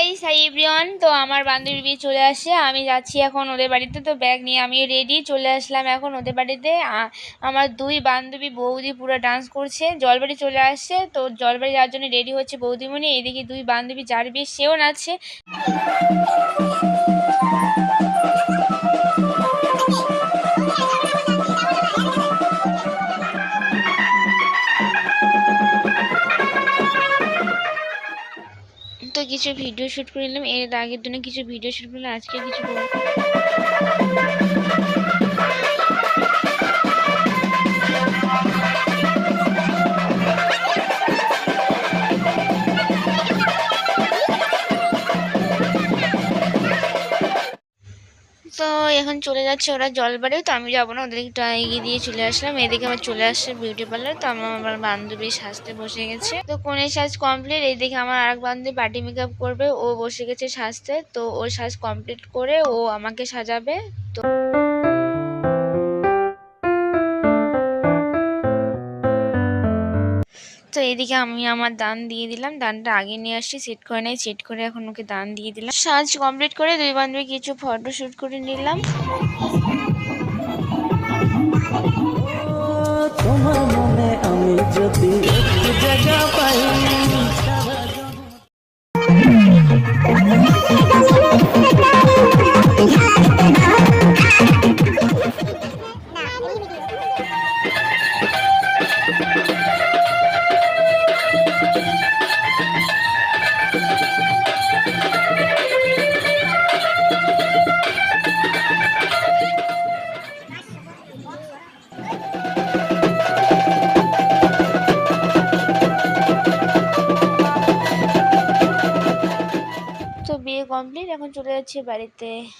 Guys, hi everyone. তো আমার বান্ধবী বিয়ে চলে আসে, আমি যাচ্ছি এখন ওদের বাড়িতে। তো ব্যাগ নিয়ে আমি রেডি চলে আসলাম এখন ওদের বাড়িতে। আমার দুই বান্ধবী বৌদি পুরো ডান্স করছে, জলবাড়ি চলে আসছে। তো জলবাড়ি যাওয়ার জন্য রেডি হচ্ছে বৌদিমণি। এদিকে দুই বান্ধবী যার বিয়ে সেও নাচছে। তো কিছু ভিডিও শ্যুট করে নিলাম, এর আগের দিনে কিছু ভিডিও শ্যুট করলাম, আজকে কিছু তো এখন চলে যাচ্ছে ওরা জলবাড়ি। তো আমি যাবো না, ওদের একটু এগিয়ে দিয়ে চলে আসলাম। এদিকে আমার চলে আসছে বিউটি পার্লার। তো আমার বান্ধবী সাজতে বসে গেছে। তো কোণের সাজ কমপ্লিট। এইদিকে আমার আরেক বান্ধবী পার্টি মেকআপ করবে, ও বসে গেছে সাজতে। তো ওর সাজ কমপ্লিট করে ও আমাকে সাজাবে। তো তো এদিকে আমি আমার দান দিয়ে দিলাম, দানটা আগে নিয়ে আসছি, সেট করে নাই, সেট করে এখন ওকে দান দিয়ে দিলাম। সাজ কমপ্লিট করে দুই বান্ধবী কিছু ফটো শুট করে নিলাম। তোমার মনে আমি যদি একটু জায়গা পাই। তো বিয়ে কমপ্লিট, এখন চলে যাচ্ছে বাড়িতে।